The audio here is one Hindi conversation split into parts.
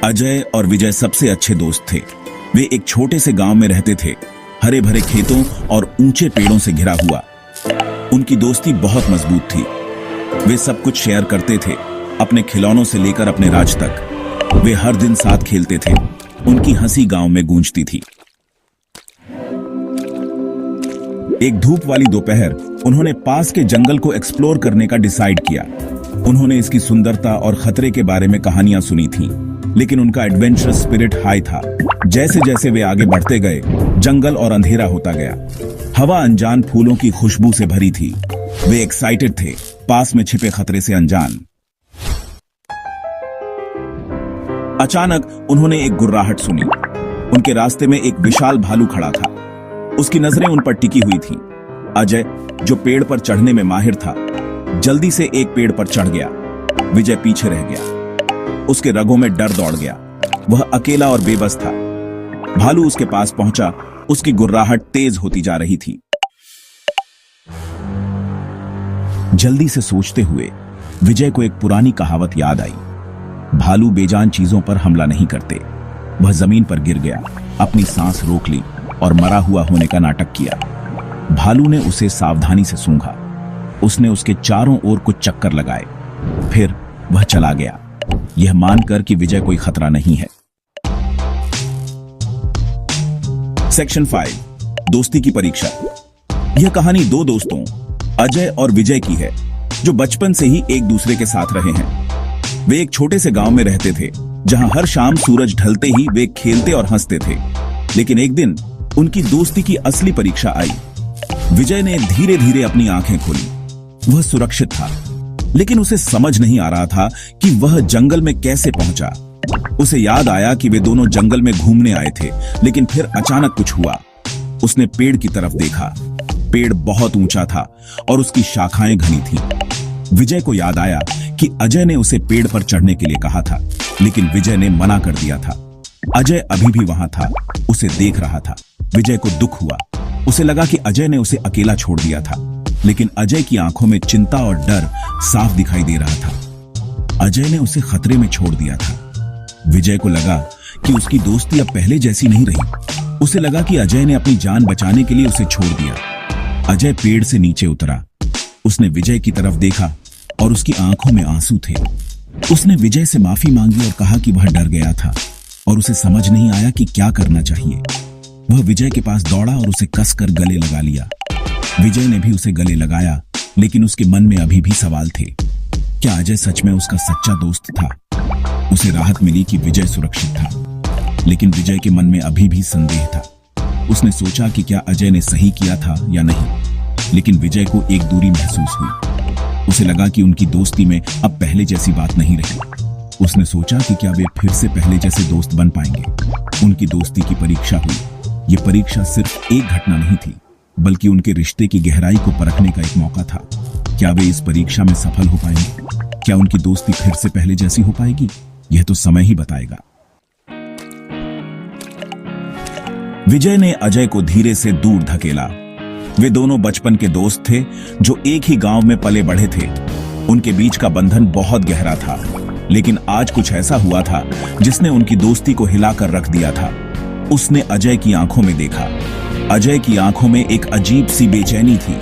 अजय और विजय सबसे अच्छे दोस्त थे। वे एक छोटे से गांव में रहते थे, हरे भरे खेतों और ऊंचे पेड़ों से घिरा हुआ। उनकी दोस्ती बहुत मजबूत थी। वे सब कुछ शेयर करते थे, अपने खिलौनों से लेकर अपने राज तक। वे हर दिन साथ खेलते थे। उनकी हंसी गांव में गूंजती थी। एक धूप वाली दोपहर उन्होंने पास के जंगल को एक्सप्लोर करने का डिसाइड किया। उन्होंने इसकी सुंदरता और खतरे के बारे में कहानियां सुनी थीं, लेकिन उनका एडवेंचरस स्पिरिट हाई था। जैसे जैसे वे आगे बढ़ते गए, जंगल और अंधेरा होता गया। हवा अनजान फूलों की खुशबू से भरी थी। वे एक्साइटेड थे, पास में छिपे खतरे से अनजान। अचानक उन्होंने एक गुर्राहट सुनी। उनके रास्ते में एक विशाल भालू खड़ा था। उसकी नजरें उन पर टिकी हुई थीं। अजय, जो पेड़ पर चढ़ने में माहिर था, जल्दी से एक पेड़ पर चढ़ गया। विजय पीछे रह गया। उसके रगों में डर दौड़ गया। वह अकेला और बेबस था। भालू उसके पास पहुंचा। उसकी गुर्राहट तेज होती जा रही थी। जल्दी से सोचते हुए विजय को एक पुरानी कहावत याद आई। भालू बेजान चीजों पर हमला नहीं करते। वह जमीन पर गिर गया, अपनी सांस रोक ली और मरा हुआ होने का नाटक किया। भालू ने उसे सावधानी से सूंघा। उसने उसके चारों ओर कुछ चक्कर लगाए, फिर वह चला गया, यह मानकर कि विजय कोई खतरा नहीं है। सेक्शन 5, दोस्ती की परीक्षा। यह कहानी दो दोस्तों अजय और विजय की है, जो बचपन से ही एक दूसरे के साथ रहे हैं। वे एक छोटे से गांव में रहते थे, जहां हर शाम सूरज ढलते ही वे खेलते और हंसते थे। लेकिन एक दिन उनकी दोस्ती की असली परीक्षा आई। विजय ने धीरे धीरे अपनी आंखें खोली। वह सुरक्षित था, लेकिन उसे समझ नहीं आ रहा था कि वह जंगल में कैसे पहुंचा। उसे याद आया कि वे दोनों जंगल में घूमने आए थे, लेकिन फिर अचानक कुछ हुआ। उसने पेड़ की तरफ देखा। पेड़ बहुत ऊंचा था और उसकी शाखाएं घनी थीं। विजय को याद आया कि अजय ने उसे पेड़ पर चढ़ने के लिए कहा था, लेकिन विजय ने मना कर दिया था। अजय अभी भी वहां था, उसे देख रहा था। विजय को दुख हुआ। उसे लगा कि अजय ने उसे अकेला छोड़ दिया था, लेकिन अजय की आंखों में चिंता और डर साफ दिखाई दे रहा था। अजय ने उसे खतरे में छोड़ दिया था। विजय को लगा कि उसकी दोस्ती अब पहले जैसी नहीं रही। उसे लगा कि अजय ने अपनी जान बचाने के लिए उसे छोड़ दिया। अजय पेड़ से नीचे उतरा। उसने विजय की तरफ देखा और उसकी आंखों में आंसू थे। उसने विजय से माफी मांगी और कहा कि वह डर गया था और उसे समझ नहीं आया कि क्या करना चाहिए। वह विजय के पास दौड़ा और उसे कसकर गले लगा लिया। विजय ने भी उसे गले लगाया, लेकिन उसके मन में अभी भी सवाल थे। क्या अजय सच में उसका सच्चा दोस्त था? उसे राहत मिली कि विजय सुरक्षित था, लेकिन विजय के मन में अभी भी संदेह था। उसने सोचा कि क्या अजय ने सही किया था या नहीं, लेकिन विजय को एक दूरी महसूस हुई। उसे लगा कि उनकी दोस्ती में अब पहले जैसी बात नहीं रही। उसने सोचा कि क्या वे फिर से पहले जैसे दोस्त बन पाएंगे। उनकी दोस्ती की परीक्षा हुई। ये परीक्षा सिर्फ एक घटना नहीं थी, बल्कि उनके रिश्ते की गहराई को परखने का एक मौका था। क्या वे इस परीक्षा में सफल हो पाएंगे? क्या उनकी दोस्ती फिर से पहले जैसी हो पाएगी? यह तो समय ही बताएगा। विजय ने अजय को धीरे से दूर धकेला। वे दोनों बचपन के दोस्त थे, जो एक ही गांव में पले बढ़े थे। उनके बीच का बंधन बहुत गहरा था, लेकिन आज कुछ ऐसा हुआ था जिसने उनकी दोस्ती को हिलाकर रख दिया था। उसने अजय की आंखों में देखा। अजय की आंखों में एक अजीब सी बेचैनी थी,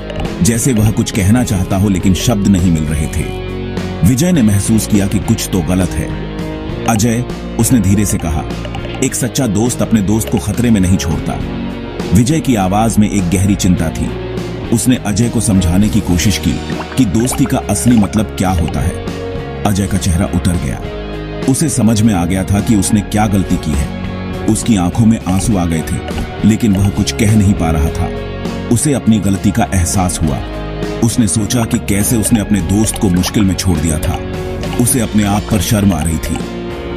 जैसे वह कुछ कहना चाहता हो लेकिन शब्द नहीं मिल रहे थे। विजय ने महसूस किया कि कुछ तो गलत है। अजय, उसने धीरे से कहा, एक सच्चा दोस्त अपने दोस्त को खतरे में नहीं छोड़ता। विजय की आवाज में एक गहरी चिंता थी। उसने अजय को समझाने की कोशिश की कि दोस्ती का असली मतलब क्या होता है। अजय का चेहरा उतर गया। उसे समझ में आ गया था कि उसने क्या गलती की है। उसकी आंखों में आंसू आ गए थे, लेकिन वह कुछ कह नहीं पा रहा था। उसे अपनी गलती का एहसास हुआ। उसने सोचा कि कैसे उसने अपने दोस्त को मुश्किल में छोड़ दिया था। उसे अपने आप पर शर्म आ रही थी।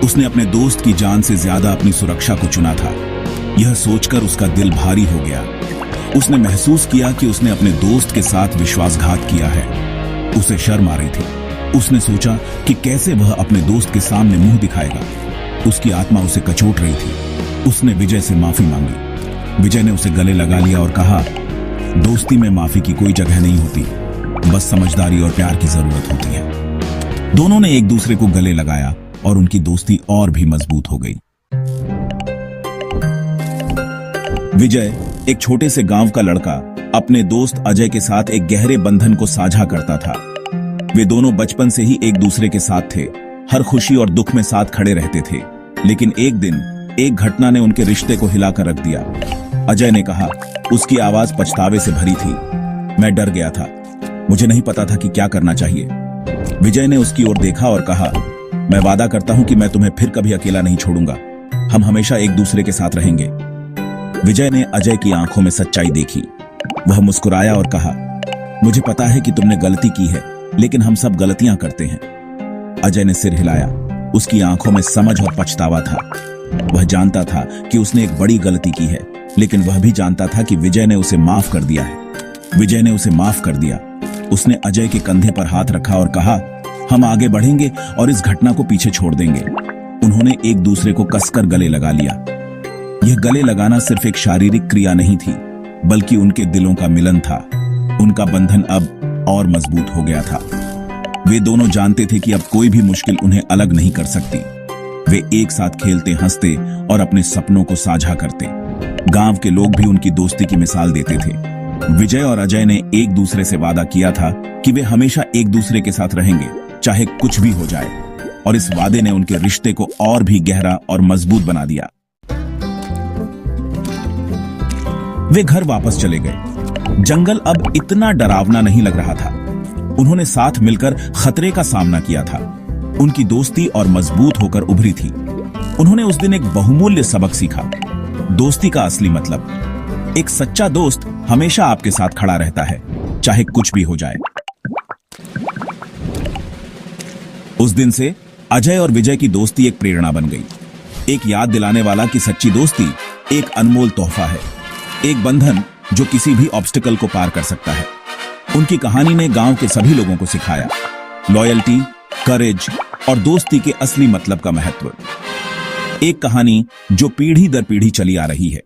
उसने अपने दोस्त की जान से ज्यादा अपनी सुरक्षा को चुना था। यह सोचकर उसका दिल भारी हो गया। उसने महसूस किया कि उसने अपने दोस्त के साथ विश्वासघात किया है। उसे शर्म आ रही थी। उसने सोचा कि कैसे वह अपने दोस्त के सामने मुंह दिखाएगा। उसकी आत्मा उसे कचोट रही थी। उसने विजय से माफी मांगी। विजय ने उसे गले लगा लिया और कहा, दोस्ती में माफी की कोई जगह नहीं होती, बस समझदारी और प्यार की जरूरत होती है। दोनों ने एक दूसरे को गले लगाया और उनकी दोस्ती और भी मजबूत हो गई। विजय, एक छोटे से गांव का लड़का, अपने दोस्त अजय के साथ एक गहरे बंधन को साझा करता था। वे दोनों बचपन से ही एक दूसरे के साथ थे, हर खुशी और दुख में साथ खड़े रहते थे। लेकिन एक दिन एक घटना ने उनके रिश्ते को हिलाकर रख दिया। अजय ने कहा, उसकी आवाज पछतावे से भरी थी, मैं डर गया था, मुझे नहीं पता था कि क्या करना चाहिए। विजय ने उसकी ओर देखा और कहा, मैं वादा करता हूं कि मैं तुम्हें फिर कभी अकेला नहीं छोड़ूंगा, हम हमेशा एक दूसरे के साथ रहेंगे। विजय ने अजय की आंखों में सच्चाई देखी। वह मुस्कुराया और कहा, मुझे पता है कि तुमने गलती की है, लेकिन हम सब गलतियां करते हैं। अजय ने सिर हिलाया। उसकी आंखों में समझ और पछतावा था। वह जानता था कि उसने एक बड़ी गलती की है, लेकिन वह भी जानता था कि विजय ने उसे माफ कर दिया है। विजय ने उसे माफ कर दिया। उसने अजय के कंधे पर हाथ रखा और कहा, हम आगे बढ़ेंगे और इस घटना को पीछे छोड़ देंगे। उन्होंने एक दूसरे को कसकर गले लगा लिया। यह गले लगाना सिर्फ एक शारीरिक क्रिया नहीं थी, बल्कि उनके दिलों का मिलन था। उनका बंधन अब और मजबूत हो गया था। वे दोनों जानते थे कि अब कोई भी मुश्किल उन्हें अलग नहीं कर सकती। वे एक साथ खेलते, हंसते और अपने सपनों को साझा करते। गांव के लोग भी उनकी दोस्ती की मिसाल देते थे। विजय और अजय ने एक दूसरे से वादा किया था कि वे हमेशा एक दूसरे के साथ रहेंगे, चाहे कुछ भी हो जाए, और इस वादे ने उनके रिश्ते को और भी गहरा और मजबूत बना दिया। वे घर वापस चले गए। जंगल अब इतना डरावना नहीं लग रहा था। उन्होंने साथ मिलकर खतरे का सामना किया था। उनकी दोस्ती और मजबूत होकर उभरी थी। उन्होंने उस दिन एक बहुमूल्य सबक सीखा, दोस्ती का असली मतलब। एक सच्चा दोस्त हमेशा आपके साथ खड़ा रहता है, चाहे कुछ भी हो जाए। उस दिन से अजय और विजय की दोस्ती एक प्रेरणा बन गई, एक याद दिलाने वाला कि सच्ची दोस्ती एक अनमोल तोहफा है, एक बंधन जो किसी भी ऑब्स्टिकल को पार कर सकता है। उनकी कहानी ने गांव के सभी लोगों को सिखाया लॉयल्टी, करेज और दोस्ती के असली मतलब का महत्व। एक कहानी जो पीढ़ी दर पीढ़ी चली आ रही है।